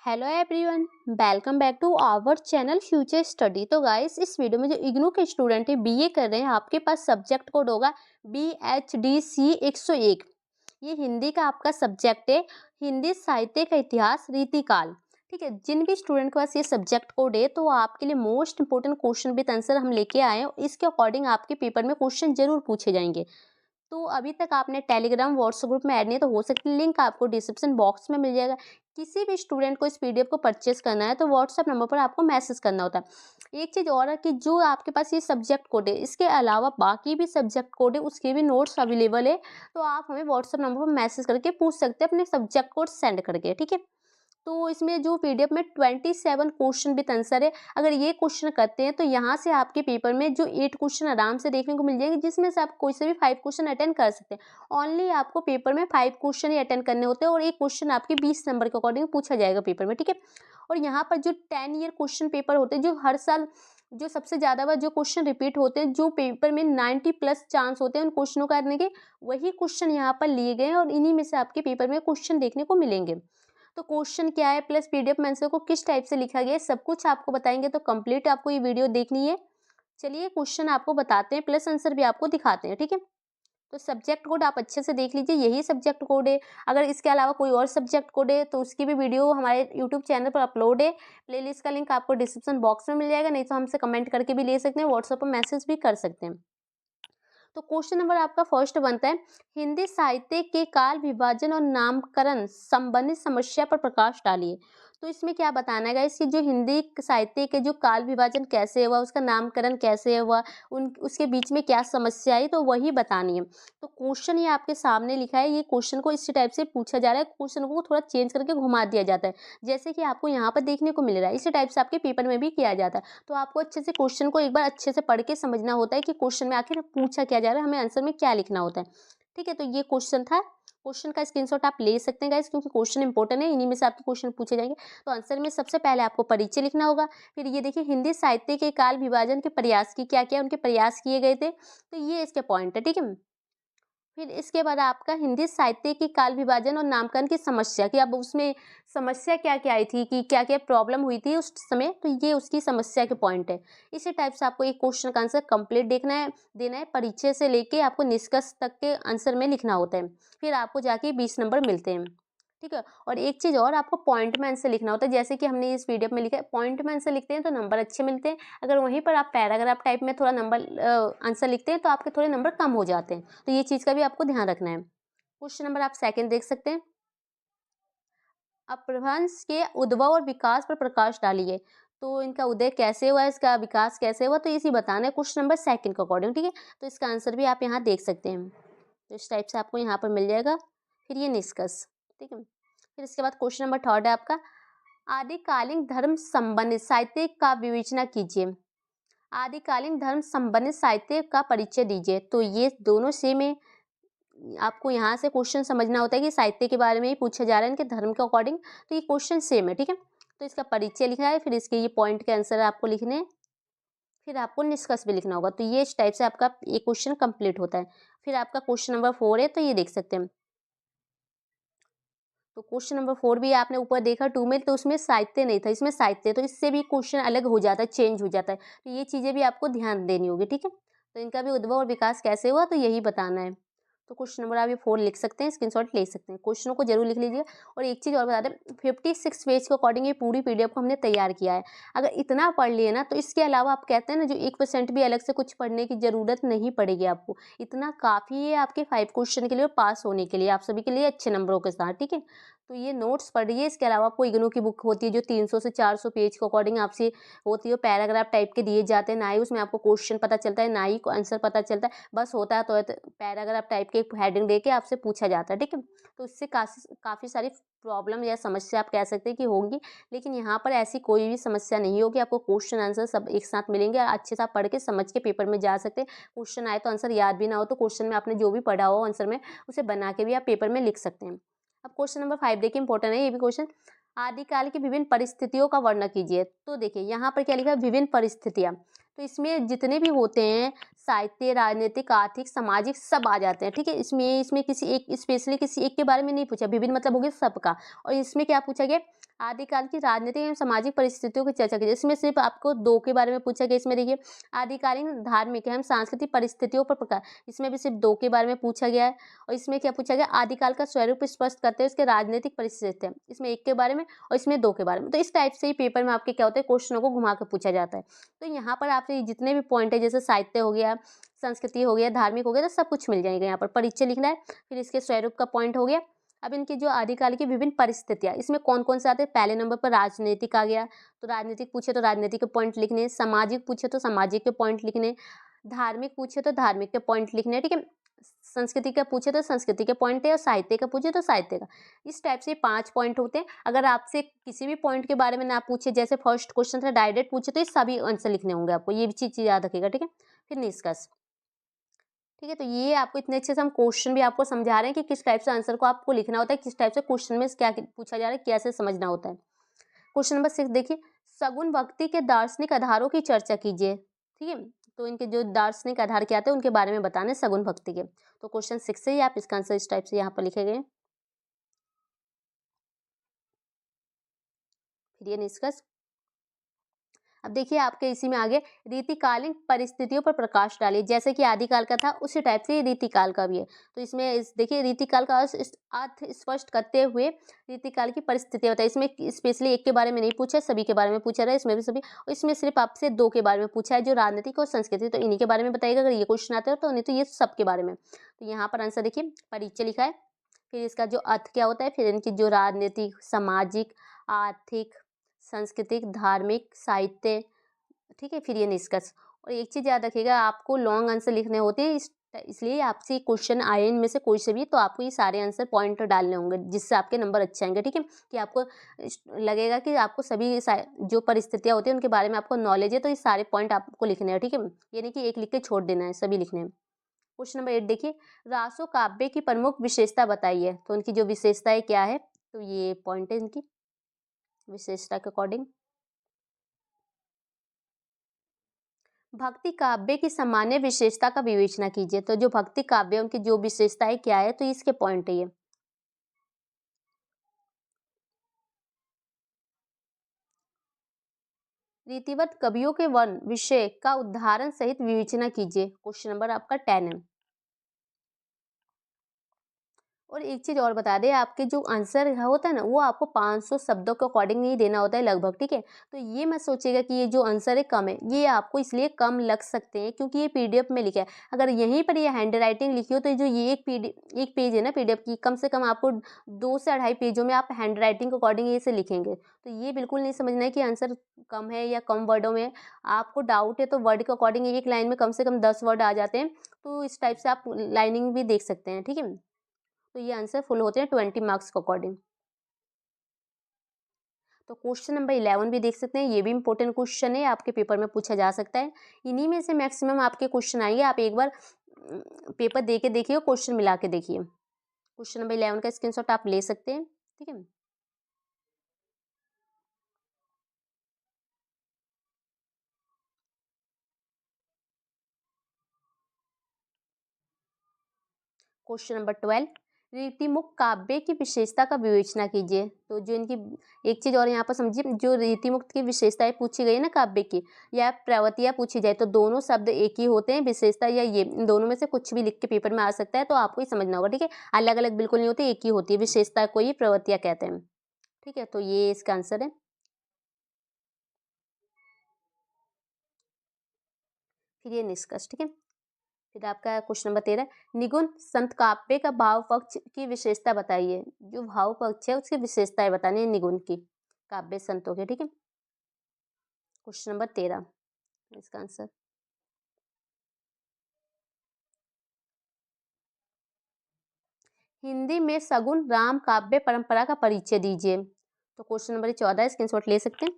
Hello everyone, welcome back to our channel future study. तो guys, इस video में जो इग्नू के स्टूडेंट है बीए कर रहे हैं, आपके पास सब्जेक्ट कोड होगा BHDC 101। ये हिंदी का आपका सब्जेक्ट है, हिंदी साहित्य का इतिहास रीतिकाल। ठीक है, जिन भी स्टूडेंट के पास ये सब्जेक्ट कोड है तो आपके लिए most important question with answer हम लेके आए हैं। इसके अकॉर्डिंग आपके पेपर में क्वेश्चन जरूर पूछे जाएंगे। तो अभी तक आपने टेलीग्राम व्हाट्सएप ग्रुप में ऐड नहीं है तो हो सकता है लिंक आपको डिस्क्रिप्शन बॉक्स में मिल जाएगा। किसी भी स्टूडेंट को इस पीडीएफ को परचेस करना है तो व्हाट्सएप नंबर पर आपको मैसेज करना होता है। एक चीज़ और है कि जो आपके पास ये सब्जेक्ट कोड है, इसके अलावा बाकी भी सब्जेक्ट कोड है, उसके भी नोट्स अवेलेबल है। तो आप हमें व्हाट्सएप नंबर पर मैसेज करके पूछ सकते हैं अपने सब्जेक्ट कोड सेंड करके। ठीक है, तो इसमें जो पीडीएफ में 27 क्वेश्चन विद आंसर है। अगर ये क्वेश्चन करते हैं तो यहाँ से आपके पेपर में जो 8 क्वेश्चन आराम से देखने को मिल जाएंगे, जिसमें से आप कोई से भी 5 क्वेश्चन अटेंड कर सकते हैं। ओनली आपको पेपर में 5 क्वेश्चन ही अटेंड करने होते हैं और एक क्वेश्चन आपके 20 नंबर के अकॉर्डिंग पूछा जाएगा पेपर में। ठीक है, और यहाँ पर जो 10 ईयर क्वेश्चन पेपर होते हैं, जो हर साल जो सबसे ज़्यादा बार जो क्वेश्चन रिपीट होते हैं, जो पेपर में 90+ चांस होते हैं उन क्वेश्चनों का करने के, वही क्वेश्चन यहाँ पर लिए गए हैं और इन्हीं में से आपके पेपर में क्वेश्चन देखने को मिलेंगे। तो क्वेश्चन क्या है प्लस पीडीएफ में आंसर को किस टाइप से लिखा गया है, सब कुछ आपको बताएंगे। तो कंप्लीट आपको ये वीडियो देखनी है। चलिए क्वेश्चन आपको बताते हैं, प्लस आंसर भी आपको दिखाते हैं। ठीक है, तो सब्जेक्ट कोड आप अच्छे से देख लीजिए, यही सब्जेक्ट कोड है। अगर इसके अलावा कोई और सब्जेक्ट कोड है तो उसकी भी वीडियो हमारे यूट्यूब चैनल पर अपलोड है। प्लेलिस्ट का लिंक आपको डिस्क्रिप्शन बॉक्स में मिल जाएगा, नहीं तो हमसे कमेंट करके भी ले सकते हैं, व्हाट्सएप पर मैसेज भी कर सकते हैं। तो क्वेश्चन नंबर आपका फर्स्ट बनता है, हिंदी साहित्य के काल विभाजन और नामकरण संबंधित समस्या पर प्रकाश डालिए। तो इसमें क्या बताना है इसकी, जो हिंदी साहित्य के जो काल विभाजन कैसे हुआ, उसका नामकरण कैसे हुआ, उन उसके बीच में क्या समस्या आई, तो वही बतानी है। तो क्वेश्चन ये आपके सामने लिखा है, ये क्वेश्चन को इसी टाइप से पूछा जा रहा है, क्वेश्चन को थोड़ा चेंज करके घुमा दिया जाता है, जैसे कि आपको यहाँ पर देखने को मिल रहा है। इसी टाइप से आपके पेपर में भी किया जाता है। तो आपको अच्छे से क्वेश्चन को एक बार अच्छे से पढ़ के समझना होता है कि क्वेश्चन में आखिर पूछा क्या जा रहा है, हमें आंसर में क्या लिखना होता है। ठीक है, तो ये क्वेश्चन था। क्वेश्चन का स्क्रीनशॉट आप ले सकते हैं गाइस, क्योंकि क्वेश्चन इंपॉर्टेंट है, इन्हीं में से आपके क्वेश्चन पूछे जाएंगे। तो आंसर में सबसे पहले आपको परिचय लिखना होगा। फिर ये देखिए, हिंदी साहित्य के काल विभाजन के प्रयास की क्या क्या उनके प्रयास किए गए थे, तो ये इसके पॉइंट है। ठीक है, फिर इसके बाद आपका हिंदी साहित्य की काल विभाजन और नामकरण की समस्या, कि अब उसमें समस्या क्या क्या आई थी, कि क्या क्या प्रॉब्लम हुई थी उस समय, तो ये उसकी समस्या के पॉइंट है। इसी टाइप से आपको एक क्वेश्चन का आंसर कंप्लीट देखना है, देना है। परिचय से लेके आपको निष्कर्ष तक के आंसर में लिखना होता है, फिर आपको जाके 20 नंबर मिलते हैं। ठीक है, और एक चीज़ और, आपको पॉइंट में आंसर लिखना होता है, जैसे कि हमने इस पीडीएफ में लिखा है, पॉइंट में आंसर लिखते हैं तो नंबर अच्छे मिलते हैं। अगर वहीं पर आप पैराग्राफ टाइप में थोड़ा नंबर आंसर लिखते हैं तो आपके थोड़े नंबर कम हो जाते हैं। तो ये चीज़ का भी आपको ध्यान रखना है। क्वेश्चन नंबर आप सेकंड देख सकते हैं, अपभ्रंश के उद्भव और विकास पर प्रकाश डालिए। तो इनका उदय कैसे हुआ, इसका विकास कैसे हुआ, तो इसी बताना है क्वेश्चन नंबर सेकंड के अकॉर्डिंग। ठीक है, तो इसका आंसर भी आप यहाँ देख सकते हैं, तो इस टाइप से आपको यहाँ पर मिल जाएगा। फिर ये निष्कर्ष। ठीक है, फिर इसके बाद क्वेश्चन नंबर थर्ड है आपका, आदिकालीन धर्म संबंधित साहित्य का विवेचना कीजिए। आदिकालीन धर्म संबंधित साहित्य का परिचय दीजिए। तो ये दोनों सेम है, आपको यहाँ से क्वेश्चन समझना होता है कि साहित्य के बारे में ही पूछा जा रहा है इनके धर्म के अकॉर्डिंग, तो ये क्वेश्चन सेम है। ठीक है, तो इसका परिचय लिखा है, फिर इसके ये पॉइंट के आंसर आपको लिखने हैं, फिर आपको निष्कर्ष भी लिखना होगा। तो ये इस टाइप से आपका ये क्वेश्चन कंप्लीट होता है। फिर आपका क्वेश्चन नंबर 4 है, तो ये देख सकते हैं। तो क्वेश्चन नंबर 4 भी आपने ऊपर देखा 2 में, तो उसमें साहित्य नहीं था, इसमें साहित्य, तो इससे भी क्वेश्चन अलग हो जाता है, चेंज हो जाता है। तो ये चीज़ें भी आपको ध्यान देनी होगी। ठीक है, तो इनका भी उद्भव और विकास कैसे हुआ, तो यही बताना है। तो क्वेश्चन नंबर आप ये 4 लिख सकते हैं, स्क्रीनशॉट ले सकते हैं, क्वेश्चनों को जरूर लिख लीजिए। और एक चीज़ और बता दें, 56 पेज के अकॉर्डिंग ये पूरी पीडीएफ को हमने तैयार किया है। अगर इतना पढ़ लिए ना, तो इसके अलावा आप कहते हैं ना, जो 1% भी अलग से कुछ पढ़ने की ज़रूरत नहीं पड़ेगी आपको। इतना काफ़ी है आपके 5 क्वेश्चन के लिए और पास होने के लिए, आप सभी के लिए अच्छे नंबरों के साथ। ठीक है, तो ये नोट्स पढ़िए। इसके अलावा आपको इग्नू की बुक होती है जो 300 से 400 पेज के अकॉर्डिंग आपसे होती है, पैराग्राफ टाइप के दिए जाते हैं, ना ही उसमें आपको क्वेश्चन पता चलता है ना ही आंसर पता चलता है, बस होता है तो पैराग्राफ टाइप के हेडिंग दे के आपसे पूछा जाता है। ठीक है, तो इससे काफ़ी सारी प्रॉब्लम या समस्या आप कह सकते हैं कि होंगी, लेकिन यहाँ पर ऐसी कोई भी समस्या नहीं होगी। आपको क्वेश्चन आंसर सब एक साथ मिलेंगे और अच्छे से आप पढ़ के समझ के पेपर में जा सकते हैं। क्वेश्चन आए तो आंसर याद भी ना हो तो क्वेश्चन में आपने जो भी पढ़ा हो आंसर में, उसे बना के भी आप पेपर में लिख सकते हैं। अब क्वेश्चन नंबर 5 देखिए, इंपॉर्टेंट है ये भी क्वेश्चन, आदिकाल की विभिन्न परिस्थितियों का वर्णन कीजिए। तो देखिए यहाँ पर क्या लिखा है, विभिन्न परिस्थितियाँ, तो इसमें जितने भी होते हैं साहित्य, राजनीतिक, आर्थिक, सामाजिक सब आ जाते हैं। ठीक है, इसमें इसमें किसी एक स्पेशली किसी एक के बारे में नहीं पूछा, विभिन्न मतलब हो गया सबका। और इसमें क्या पूछा गया, आदिकाल की राजनीतिक एवं सामाजिक परिस्थितियों की चर्चा की। इसमें सिर्फ आपको दो के बारे में पूछा गया। इसमें देखिए आदिकालीन धार्मिक एवं सांस्कृतिक परिस्थितियों पर प्रकाश, इसमें भी सिर्फ दो के बारे में पूछा गया है। और इसमें क्या पूछा गया, आदिकाल का स्वरूप स्पष्ट करते हुए उसके राजनीतिक परिस्थिति, इसमें एक के बारे में और इसमें दो के बारे में। तो इस टाइप से ही पेपर में आपके क्या होता है, क्वेश्चनों को घुमा कर पूछा जाता है। तो यहाँ पर आपसे जितने भी पॉइंट है, जैसे साहित्य हो गया, संस्कृति हो गया, धार्मिक हो गया, तो सब कुछ मिल जाएगा। यहाँ पर परिचय लिखना है, फिर इसके स्वरूप का पॉइंट हो गया। अब इनकी जो आदिकाल की विभिन्न परिस्थितियां, इसमें कौन कौन से आते हैं, पहले नंबर पर राजनीतिक आ गया, तो राजनीतिक पूछे तो राजनीतिक के पॉइंट लिखने, सामाजिक पूछे तो सामाजिक के पॉइंट लिखने, धार्मिक पूछे तो धार्मिक के पॉइंट लिखने। ठीक है, संस्कृति का पूछे तो संस्कृति के पॉइंट है, और साहित्य का पूछे तो साहित्य का। इस टाइप से 5 पॉइंट होते हैं। अगर आपसे किसी भी पॉइंट के बारे में ना पूछे, जैसे फर्स्ट क्वेश्चन था डायरेक्ट पूछे, तो ये सभी आंसर लिखने होंगे आपको, ये भी चीज याद रखिएगा। ठीक है, फिर निष्कर्ष। ठीक है, तो ये आपको इतने अच्छे से हम क्वेश्चन भी आपको समझा रहे हैं कि किस टाइप से आंसर को आपको लिखना होता है, किस टाइप से क्वेश्चन में क्या पूछा जा रहा है, कैसे समझना होता है। क्वेश्चन नंबर 6 देखिए, सगुन भक्ति के दार्शनिक आधारों की चर्चा कीजिए। ठीक है, तो इनके जो दार्शनिक आधार क्या आते हैं उनके बारे में बताने सगुन भक्ति के। तो क्वेश्चन 6 से ही आप इसका आंसर इस टाइप से यहाँ पर लिखे गए। फिर ये निष्कर्ष। अब देखिए आपके इसी में आगे रीतिकालीन परिस्थितियों पर प्रकाश डालिए, जैसे कि आदिकाल का था उसी टाइप से रीतिकाल का भी है। तो इसमें देखिए रीतिकाल का अर्थ स्पष्ट करते हुए रीतिकाल की परिस्थितियां बताइए। इसमें स्पेशली एक के बारे में नहीं पूछा, सभी के बारे में पूछा रहा है, इसमें भी सभी। और इसमें सिर्फ आपसे दो के बारे में पूछा है, जो राजनीतिक और संस्कृति, तो इन्हीं के बारे में बताइएगा अगर ये क्वेश्चन आता है तो, नहीं तो ये सब के बारे में। तो यहाँ पर आंसर देखिए परिचय लिखा है, फिर इसका जो अर्थ क्या होता है, फिर इनकी जो राजनीतिक, सामाजिक, आर्थिक, सांस्कृतिक, धार्मिक, साहित्य। ठीक है, फिर ये निष्कर्ष। और एक चीज याद रखिएगा, आपको लॉन्ग आंसर लिखने होते हैं, इसलिए आपसे क्वेश्चन आए इनमें से कोई से भी, तो आपको ये सारे आंसर पॉइंट डालने होंगे, जिससे आपके नंबर अच्छे आएंगे। ठीक है, कि आपको लगेगा कि आपको सभी जो परिस्थितियां होती हैं उनके बारे में आपको नॉलेज है, तो ये सारे पॉइंट आपको लिखने हैं। ठीक है, ये नहीं कि एक लिख के छोड़ देना है, सभी लिखने हैं। क्वेश्चन नंबर 8 देखिए, रासो काव्य की प्रमुख विशेषता बताइए। तो उनकी जो विशेषताएं क्या है, तो ये पॉइंट है इनकी विशेषता के अकॉर्डिंग। भक्ति काव्य की सामान्य विशेषता का विवेचना कीजिए। तो जो भक्ति काव्य उनकी जो विशेषताएं क्या है, तो इसके पॉइंट है ये। रीतिवत कवियों के वर्ण विषय का उदाहरण सहित विवेचना कीजिए। क्वेश्चन नंबर आपका 10 है। और एक चीज और बता दें, आपके जो आंसर होता है ना, वो आपको 500 शब्दों के अकॉर्डिंग ही देना होता है लगभग। ठीक है, तो ये मत सोचिएगा कि ये जो आंसर है कम है, ये आपको इसलिए कम लग सकते हैं क्योंकि ये पीडीएफ में लिखा है। अगर यहीं पर ये हैंड राइटिंग लिखी हो, तो जो ये एक पेज है ना पीडीएफ की, कम से कम आपको 2 से 2.5 पेजों में आप हैंड राइटिंग के अकॉर्डिंग इसे लिखेंगे। तो ये बिल्कुल नहीं समझना है कि आंसर कम है या कम वर्डों में है। आपको डाउट है तो वर्ड के अकॉर्डिंग एक लाइन में कम से कम 10 वर्ड आ जाते हैं, तो इस टाइप से आप लाइनिंग भी देख सकते हैं। ठीक है, तो ये आंसर फुल होते हैं 20 मार्क्स के अकॉर्डिंग। तो क्वेश्चन नंबर 11 भी देख सकते हैं, ये भी इंपॉर्टेंट क्वेश्चन है, आपके पेपर में पूछा जा सकता है। इन्हीं में से मैक्सिमम आपके क्वेश्चन आएंगे, आप एक बार पेपर दे के देखिए, क्वेश्चन मिला के देखिए। क्वेश्चन नंबर 11 का स्क्रीनशॉट आप ले सकते हैं। ठीक है, क्वेश्चन नंबर 12, रीतिमुख काव्य की विशेषता का विवेचना कीजिए। तो जो इनकी एक चीज और यहाँ पर समझिए, जो रीतिमुक्त की विशेषताएं पूछी गई है ना काव्य की, या प्रवृत्तियां पूछी जाए, तो दोनों शब्द एक ही होते हैं, विशेषता या ये, इन दोनों में से कुछ भी लिख के पेपर में आ सकता है, तो आपको ही समझना होगा। ठीक है, अलग अलग बिल्कुल नहीं होती, एक ही होती है विशेषता को ही प्रवृत्तियां कहते हैं। ठीक है, तो ये इसका आंसर है। फिर ये निष्कर्ष। ठीक है, फिर आपका क्वेश्चन नंबर 13, निगुण संत काव्य का भाव पक्ष की विशेषता बताइए। जो भाव पक्ष है उसकी विशेषताएं बतानी है निगुण की, काव्य संतों के। ठीक है, क्वेश्चन नंबर 13 इसका आंसर। हिंदी में सगुन राम काव्य परंपरा का परिचय दीजिए। तो क्वेश्चन नंबर 14 स्क्रीनशॉट ले सकते हैं।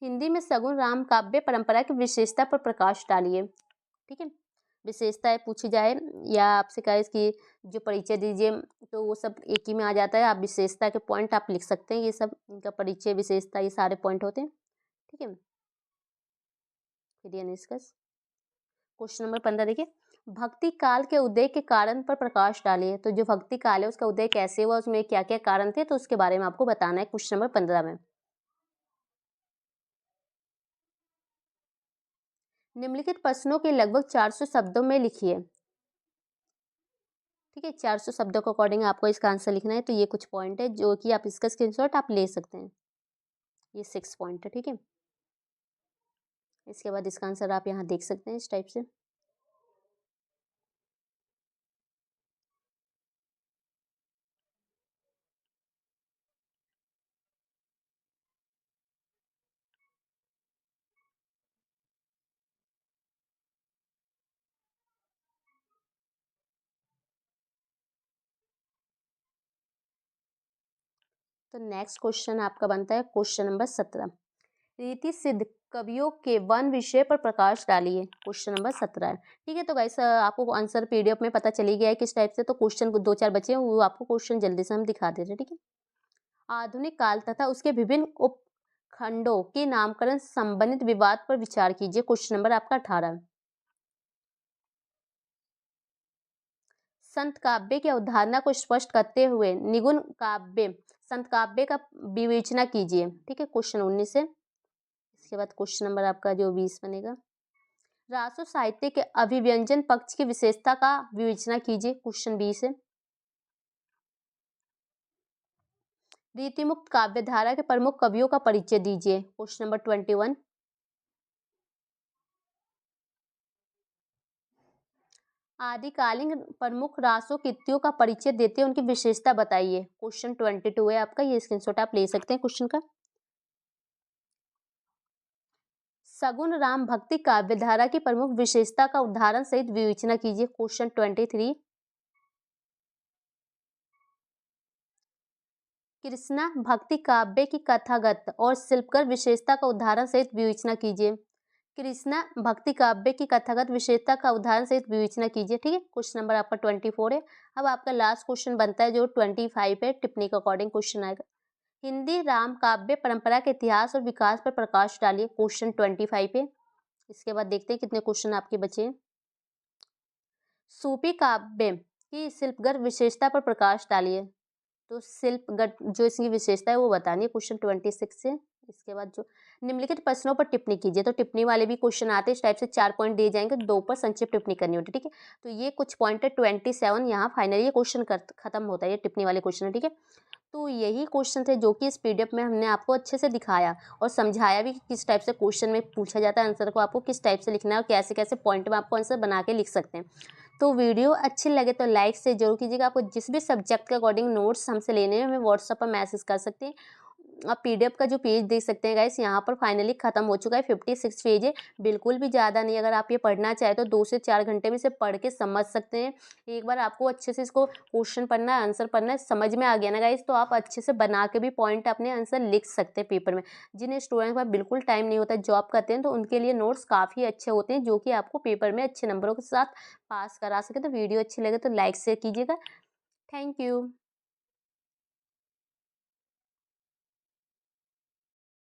हिंदी में सगुन राम काव्य परंपरा की विशेषता पर प्रकाश डालिए। ठीक है, विशेषताएं पूछी जाए या आपसे कहे कि जो परिचय दीजिए, तो वो सब एक ही में आ जाता है। आप विशेषता के पॉइंट आप लिख सकते हैं, ये सब इनका परिचय, विशेषता, ये सारे पॉइंट होते हैं। ठीक है, फिर ये निष्कर्ष। क्वेश्चन नंबर 15 देखिए, भक्ति काल के उदय के कारण पर प्रकाश डालिए। तो जो भक्ति काल है उसका उदय कैसे हुआ, उसमें क्या क्या कारण थे, तो उसके बारे में आपको बताना है क्वेश्चन नंबर 15 में। निम्नलिखित प्रश्नों के लगभग 400 शब्दों में लिखिए। ठीक है, 400 शब्दों के अकॉर्डिंग आपको इसका आंसर लिखना है। तो ये कुछ पॉइंट है जो कि आप इसका स्क्रीनशॉट आप ले सकते हैं। ये 6 पॉइंट है। ठीक है, इसके बाद इसका आंसर आप यहाँ देख सकते हैं इस टाइप से। तो नेक्स्ट क्वेश्चन आपका बनता है क्वेश्चन नंबर 17, रीति सिद्ध कवियों के वन विषय पर प्रकाश डालिए। क्वेश्चन नंबर 17 है। ठीक है, तो गाइस आपको आंसर पीडीएफ में पता चली गया है किस टाइप से। तो क्वेश्चन को 2-4 बचे हैं, वो आपको क्वेश्चन जल्दी से हम दिखा देते हैं। ठीक है, आधुनिक काल तथा उसके विभिन्न उपखंडों के नामकरण संबंधित विवाद पर विचार कीजिए। क्वेश्चन नंबर आपका 18। संत काव्य की अवधारणा को स्पष्ट करते हुए निगुण काव्य संत काव्य का विवेचना कीजिए। ठीक है, क्वेश्चन 19 है। इसके बाद क्वेश्चन नंबर आपका जो 20 बनेगा, रासो साहित्य के अभिव्यंजन पक्ष की विशेषता का विवेचना कीजिए। क्वेश्चन 20 है। रीतिमुक्त काव्यधारा के प्रमुख कवियों का परिचय दीजिए। Question number 21। आदिकालीन प्रमुख रासो कृतियों का परिचय देते उनकी विशेषता बताइए। क्वेश्चन 22 है आपका, ये स्क्रीनशॉट आप ले सकते हैं क्वेश्चन का। सगुन राम भक्ति काव्यधारा की प्रमुख विशेषता का उदाहरण सहित विवेचना कीजिए। क्वेश्चन 23। कृष्णा भक्ति काव्य की कथागत और शिल्पकर विशेषता का उदाहरण सहित विवेचना कीजिए। कृष्णा भक्ति काव्य की कथागत विशेषता का उदाहरण सहित विवेचना कीजिए। ठीक है, क्वेश्चन नंबर आपका 24 है। अब आपका लास्ट क्वेश्चन बनता है जो 25 है, टिप्पणी के अकॉर्डिंग क्वेश्चन आएगा। हिंदी राम काव्य परंपरा के इतिहास और विकास पर प्रकाश डालिए। क्वेश्चन 25 है। इसके बाद देखते हैं कितने क्वेश्चन आपके बचे हैं। सूफी काव्य की शिल्पगत विशेषता पर प्रकाश डालिए। तो शिल्पगत जो इसकी विशेषता है वो बतानी है। क्वेश्चन 26 से। इसके बाद जो निम्नलिखित प्रश्नों पर टिप्पणी कीजिए। तो टिप्पणी वाले भी क्वेश्चन आते हैं इस टाइप से, 4 पॉइंट दिए जाएंगे, 2 पर संक्षिप्त टिप्पणी करनी होती है। ठीक है, तो ये कुछ पॉइंट है 27 यहाँ फाइनली ये क्वेश्चन खत्म होता है, ये टिप्पणी वाले क्वेश्चन है। ठीक है, तो यही क्वेश्चन थे जो कि इस पीडीएफ में हमने आपको अच्छे से दिखाया और समझाया भी कि किस टाइप से क्वेश्चन में पूछा जाता है, आंसर को आपको किस टाइप से लिखना है और कैसे कैसे पॉइंट में आपको आंसर बना के लिख सकते हैं। तो वीडियो अच्छी लगे तो लाइक से जरूर कीजिएगा। आपको जिस भी सब्जेक्ट के अकॉर्डिंग नोट्स हमसे लेने हैं हमें व्हाट्सएप पर मैसेज कर सकते हैं। आप पीडीएफ का जो पेज देख सकते हैं गाइस, यहाँ पर फाइनली खत्म हो चुका है, 56 पेज है, बिल्कुल भी ज़्यादा नहीं। अगर आप ये पढ़ना चाहे तो 2 से 4 घंटे में से पढ़ के समझ सकते हैं। एक बार आपको अच्छे से इसको क्वेश्चन पढ़ना है, आंसर पढ़ना है, समझ में आ गया ना गाइस, तो आप अच्छे से बना के भी पॉइंट अपने आंसर लिख सकते हैं पेपर में। जिन स्टूडेंट के पास बिल्कुल टाइम नहीं होता, जॉब करते हैं, तो उनके लिए नोट्स काफ़ी अच्छे होते हैं जो कि आपको पेपर में अच्छे नंबरों के साथ पास करा सके। तो वीडियो अच्छी लगे तो लाइक शेयर कीजिएगा। Thank you.